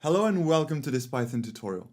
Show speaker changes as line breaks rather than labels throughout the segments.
Hello and welcome to this Python tutorial.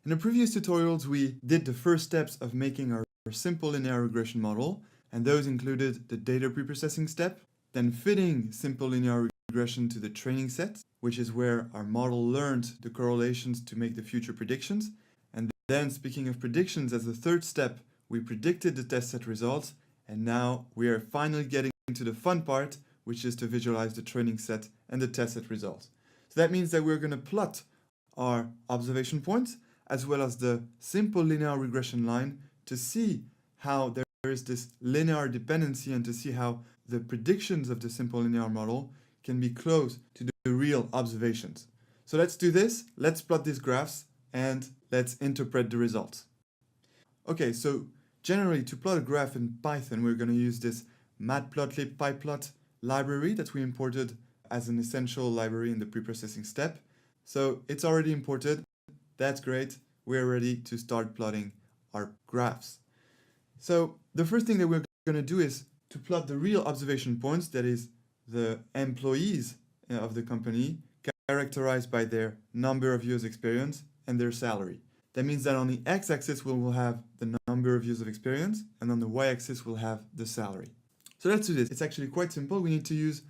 In the previous tutorials we did the first steps of making our simple linear regression model, and those included the data preprocessing step, then fitting simple linear regression to the training set, which is where our model learned the correlations to make the future predictions, and then speaking of predictions as the third step, we predicted the test set results, and now we are finally getting to the fun part, which is to visualize the training set and the test set results. So that means that we're going to plot our observation points as well as the simple linear regression line to see how there is this linear dependency and to see how the predictions of the simple linear model can be close to the real observations. So let's do this. Let's plot these graphs and let's interpret the results. Okay, so generally to plot a graph in Python, we're going to use this matplotlib pyplot library that we imported as an essential library in the preprocessing step. So it's already imported. That's great. We're ready to start plotting our graphs. So the first thing that we're going to do is to plot the real observation points, that is the employees of the company, characterized by their number of years experience and their salary. That means that on the x-axis we will have the number of years of experience, and on the y-axis we'll have the salary. So let's do this. It's actually quite simple. We need to use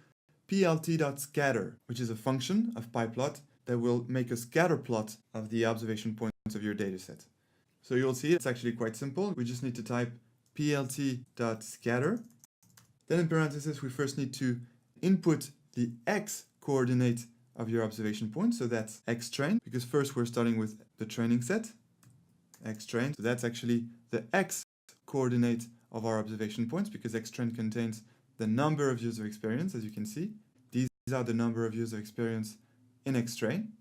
plt.scatter, which is a function of pyplot that will make a scatter plot of the observation points of your dataset. So you'll see it's actually quite simple. We just need to type plt.scatter. Then in parentheses, we first need to input the x coordinate of your observation point. So that's x train, because first we're starting with the training set, x train. So that's actually the x coordinate of our observation points, because x train contains the number of years of experience, as you can see. These are the number of years of experience in x train.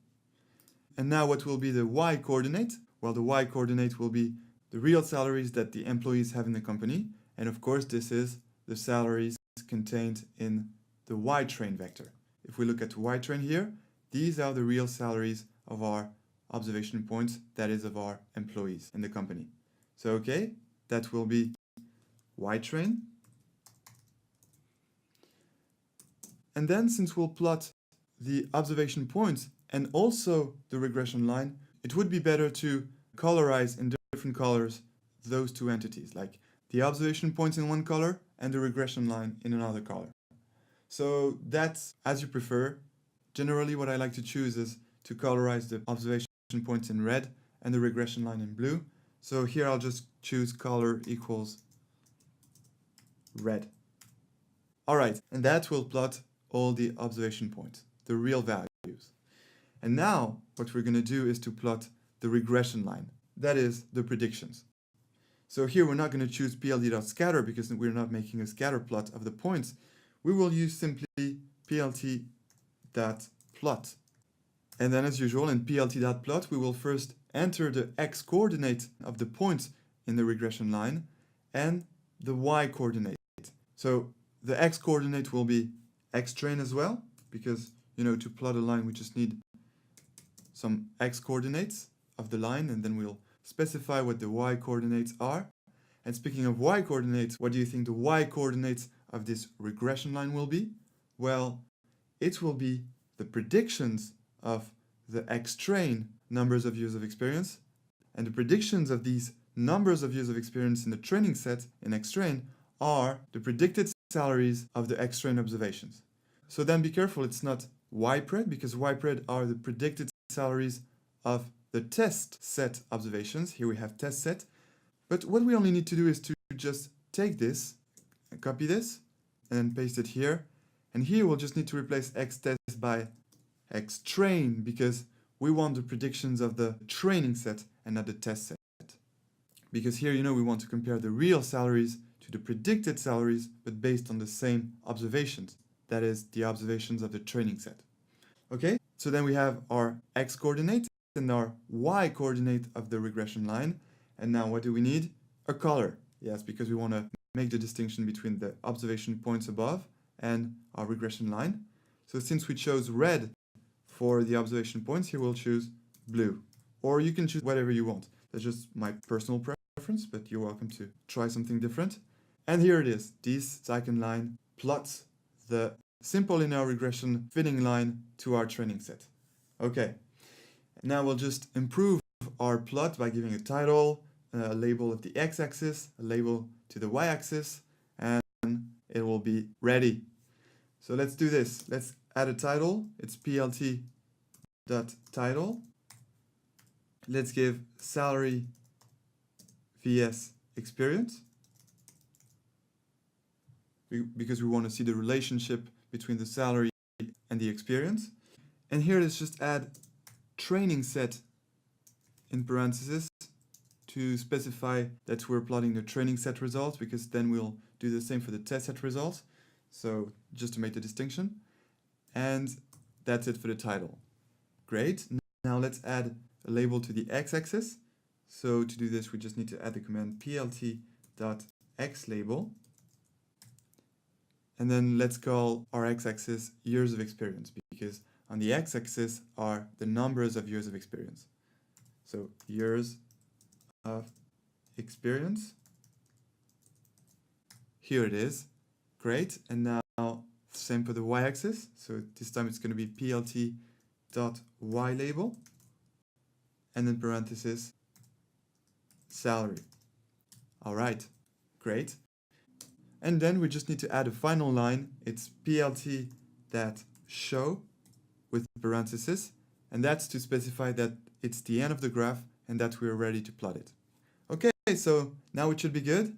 And now what will be the y coordinate? Well, the y coordinate will be the real salaries that the employees have in the company. And of course, this is the salaries contained in the y train vector. If we look at y train here, these are the real salaries of our observation points, that is of our employees in the company. So okay, that will be y train. And then since we'll plot the observation points and also the regression line, it would be better to colorize in different colors those two entities, like the observation points in one color and the regression line in another color. So that's as you prefer. Generally what I like to choose is to colorize the observation points in red and the regression line in blue. So here I'll just choose color equals red. Alright, and that will plot all the observation points, the real values. And now what we're going to do is to plot the regression line, that is the predictions. So here we're not going to choose plt.scatter because we're not making a scatter plot of the points. We will use simply plt.plot. And then as usual in plt.plot we will first enter the x coordinate of the points in the regression line and the y coordinate. So the x coordinate will be x train as well, because to plot a line we just need some x coordinates of the line, and then we'll specify what the y coordinates are. And speaking of y coordinates, what do you think the y coordinates of this regression line will be? Well, it will be the predictions of the x train numbers of years of experience, and the predictions of these numbers of years of experience in the training set in x train are the predicted salaries of the x train observations. So then be careful, it's not ypred, because ypred are the predicted salaries of the test set observations. Here we have test set. But what we only need to do is to just take this, copy this, and then paste it here. And here we'll just need to replace x test by x train, because we want the predictions of the training set and not the test set. Because here, we want to compare the real salaries to the predicted salaries, but based on the same observations. That is the observations of the training set. Okay, so then we have our x coordinate and our y coordinate of the regression line. And now what do we need? A color. Yes, because we want to make the distinction between the observation points above and our regression line. So since we chose red for the observation points, here we'll choose blue. Or you can choose whatever you want. That's just my personal preference, but you're welcome to try something different. And here it is. This icon line plots the simple linear regression fitting line to our training set. Okay, Now we'll just improve our plot by giving a title, a label of the x-axis, a label to the y-axis, and it will be ready. So let's do this. Let's add a title. It's plt.title. Let's give salary vs experience, because we want to see the relationship between the salary and the experience. And here let's just add training set in parentheses to specify that we're plotting the training set results, because then we'll do the same for the test set results. So just to make the distinction. And that's it for the title. Great. Now let's add a label to the x-axis. So to do this, we just need to add the command plt.xlabel. And then let's call our x-axis years of experience, because on the x-axis are the numbers of years of experience. So years of experience. Here it is. Great. And now same for the y-axis. So this time it's going to be plt.ylabel. And then parenthesis salary. All right. Great. And then we just need to add a final line. It's plt.show with parentheses. And that's to specify that it's the end of the graph and that we're ready to plot it. Okay, so now it should be good.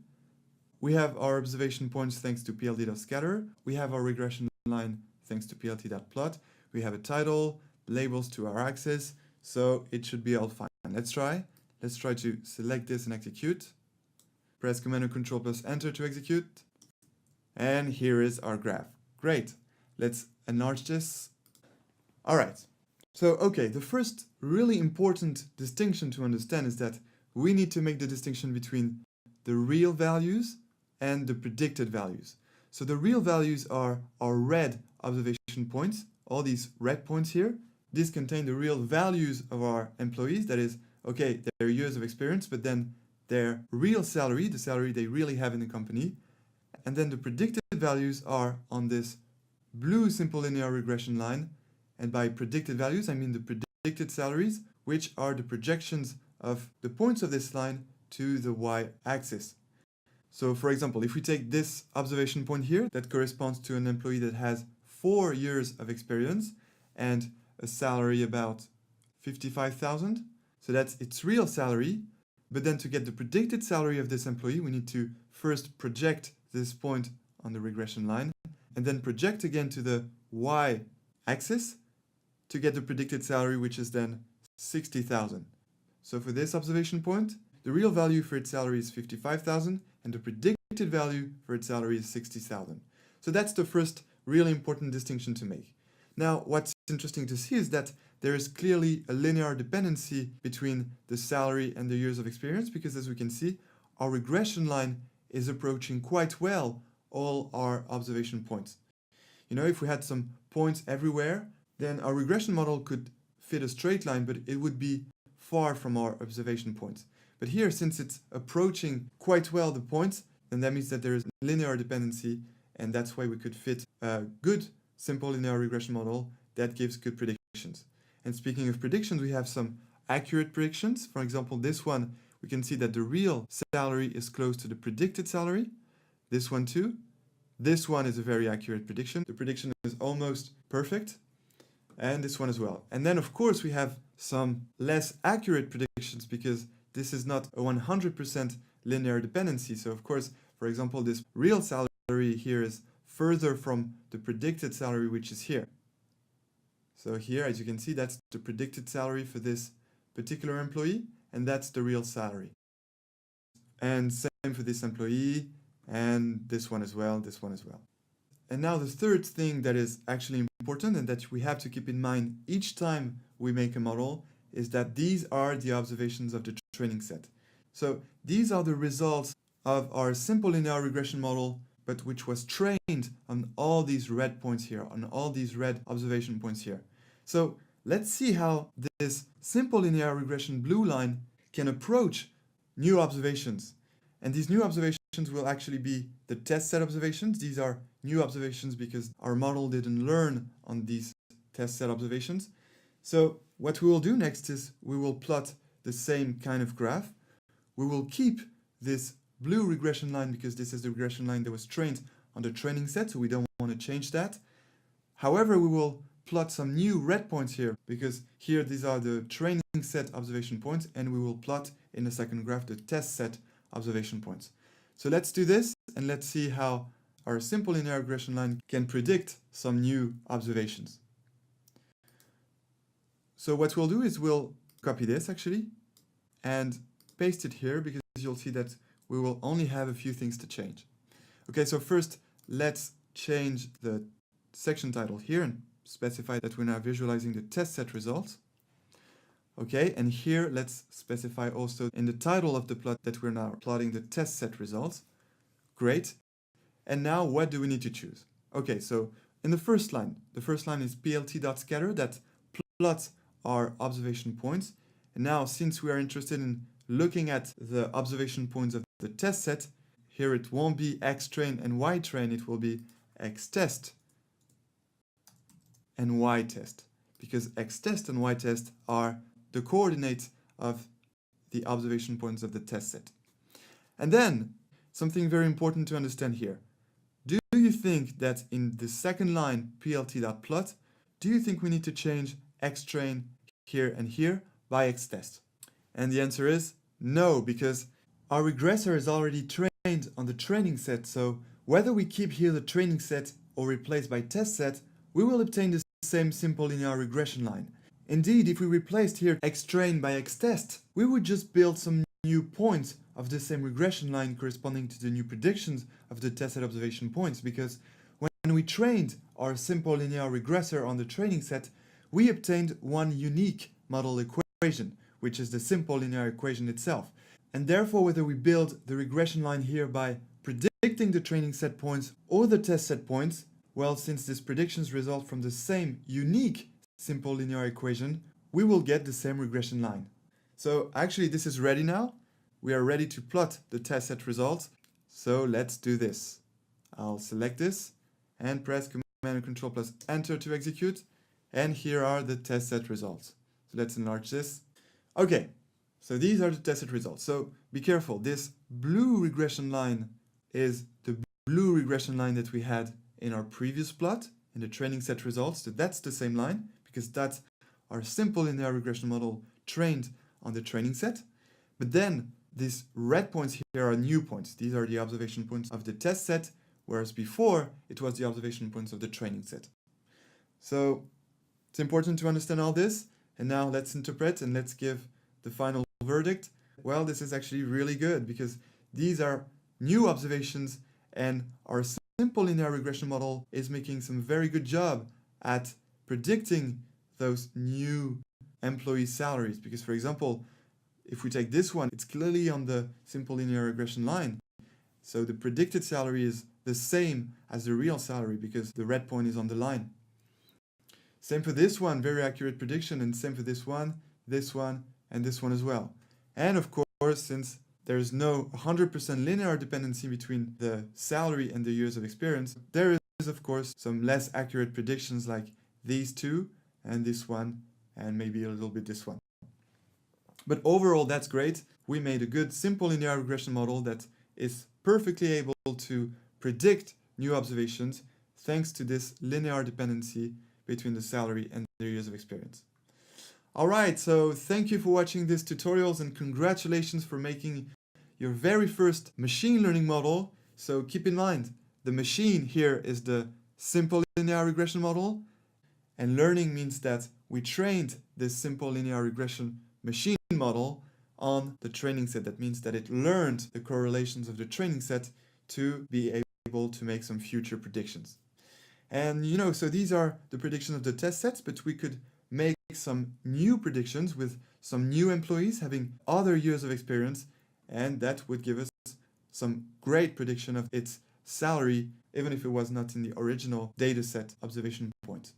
We have our observation points thanks to plt.scatter. We have our regression line thanks to plt.plot. We have a title, labels to our axis. So it should be all fine. Let's try. Let's try to select this and execute. Press Command and Control plus Enter to execute. And here is our graph. Great. Let's enlarge this. All right. So, okay, the first really important distinction to understand is that we need to make the distinction between the real values and the predicted values. So the real values are our red observation points, all these red points here. These contain the real values of our employees, that is, okay, their years of experience, but then their real salary, the salary they really have in the company. And then the predicted values are on this blue simple linear regression line. And by predicted values, I mean the predicted salaries, which are the projections of the points of this line to the y-axis. So for example, if we take this observation point here, that corresponds to an employee that has 4 years of experience and a salary about 55,000. So that's its real salary. But then to get the predicted salary of this employee, we need to first project this point on the regression line and then project again to the y-axis to get the predicted salary, which is then 60,000. So for this observation point, the real value for its salary is 55,000 and the predicted value for its salary is 60,000. So that's the first really important distinction to make. Now, what's interesting to see is that there is clearly a linear dependency between the salary and the years of experience, because as we can see, our regression line is approaching quite well all our observation points. You know, if we had some points everywhere, then our regression model could fit a straight line, but it would be far from our observation points. But here, since it's approaching quite well the points, then that means that there is linear dependency, and that's why we could fit a good simple linear regression model that gives good predictions. And speaking of predictions, we have some accurate predictions. For example, this one, we can see that the real salary is close to the predicted salary. This one too. This one is a very accurate prediction. The prediction is almost perfect. And this one as well. And then, of course, we have some less accurate predictions because this is not a 100% linear dependency. So, of course, for example, this real salary here is further from the predicted salary, which is here. So here, as you can see, that's the predicted salary for this particular employee, and that's the real salary. And same for this employee, and this one as well, this one as well. And now the third thing that is actually important and that we have to keep in mind each time we make a model is that these are the observations of the training set. So these are the results of our simple linear regression model, but which was trained on all these red points here, on all these red observation points here. So let's see how this simple linear regression blue line can approach new observations. And these new observations will actually be the test set observations. These are new observations because our model didn't learn on these test set observations. So what we will do next is we will plot the same kind of graph. We will keep this blue regression line because this is the regression line that was trained on the training set, so we don't want to change that. However, we will plot some new red points here because here these are the training set observation points, and we will plot in the second graph the test set observation points. So let's do this and let's see how our simple linear regression line can predict some new observations. So what we'll do is we'll copy this actually and paste it here because you'll see that we will only have a few things to change. Okay, so first let's change the section title here and specify that we're now visualizing the test set results. Okay, and here let's specify also in the title of the plot that we're now plotting the test set results. Great. And now what do we need to choose? Okay, so in the first line is plt.scatter that plots our observation points. And now since we are interested in looking at the observation points of the test set, here it won't be xtrain and ytrain, it will be xtest and ytest, because xtest and ytest are the coordinates of the observation points of the test set. And then, something very important to understand here. Do you think that in the second line, plt.plot, do you think we need to change xtrain here and here by xtest? And the answer is no, because our regressor is already trained on the training set, so whether we keep here the training set or replace by test set, we will obtain the same simple linear regression line. Indeed, if we replaced here xtrain by xtest, we would just build some new points of the same regression line corresponding to the new predictions of the tested observation points, because when we trained our simple linear regressor on the training set, we obtained one unique model equation, which is the simple linear equation itself. And therefore, whether we build the regression line here by predicting the training set points or the test set points, well, since these predictions result from the same unique simple linear equation, we will get the same regression line. So actually this is ready now. We are ready to plot the test set results. So let's do this. I'll select this and press Command and Control plus Enter to execute. And here are the test set results. So let's enlarge this. Okay, so these are the test set results. So be careful, this blue regression line is the blue regression line that we had in our previous plot in the training set results. So that's the same line because that's our simple linear regression model trained on the training set. But then these red points here are new points. These are the observation points of the test set, whereas before it was the observation points of the training set. So it's important to understand all this. And now let's interpret and let's give the final verdict. Well, this is actually really good because these are new observations and our simple linear regression model is making some very good job at predicting those new employee salaries. Because for example, if we take this one, it's clearly on the simple linear regression line. So the predicted salary is the same as the real salary because the red point is on the line. Same for this one, very accurate prediction, and same for this one, and this one as well. And of course, since there is no 100% linear dependency between the salary and the years of experience, there is of course some less accurate predictions like these two, and this one, and maybe a little bit this one. But overall, that's great. We made a good simple linear regression model that is perfectly able to predict new observations thanks to this linear dependency between the salary and the years of experience. Alright, so thank you for watching these tutorials and congratulations for making your very first machine learning model. So keep in mind, the machine here is the simple linear regression model, and learning means that we trained this simple linear regression machine model on the training set. That means that it learned the correlations of the training set to be able to make some future predictions. And so these are the predictions of the test sets, but we could make some new predictions with some new employees having other years of experience, and that would give us some great prediction of its salary, even if it was not in the original dataset observation point.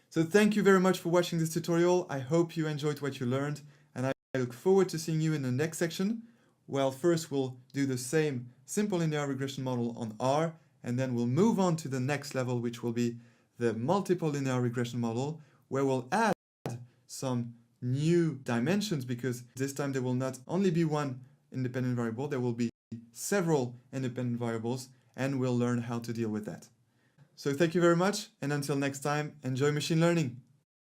So thank you very much for watching this tutorial. I hope you enjoyed what you learned, and I look forward to seeing you in the next section. Well, first we'll do the same simple linear regression model on R, and then we'll move on to the next level, which will be the multiple linear regression model, where we'll add some new dimensions, because this time there will not only be one independent variable, there will be several independent variables, and we'll learn how to deal with that. So thank you very much, and until next time, enjoy machine learning.